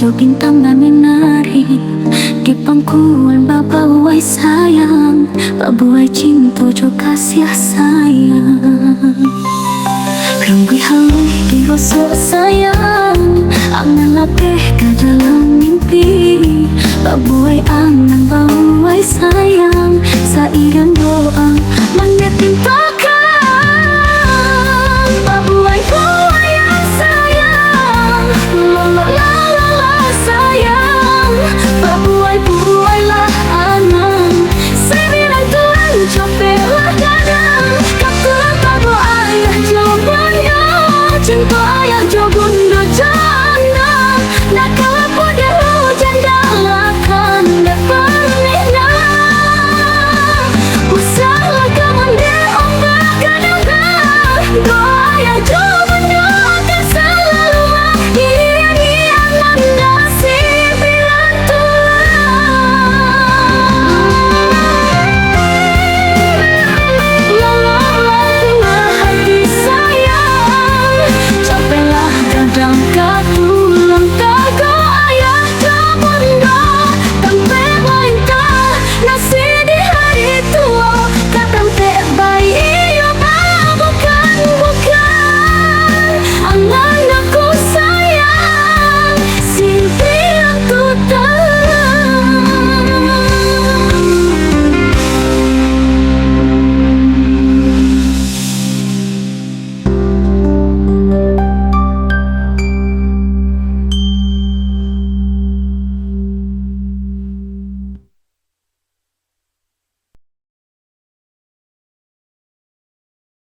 Jo bintang na menari di pangkuan babuai sayang, babuai cinta jo kasih sayang. Rambui halui di rosok sayang, angan lapeh ke dalam mimpi.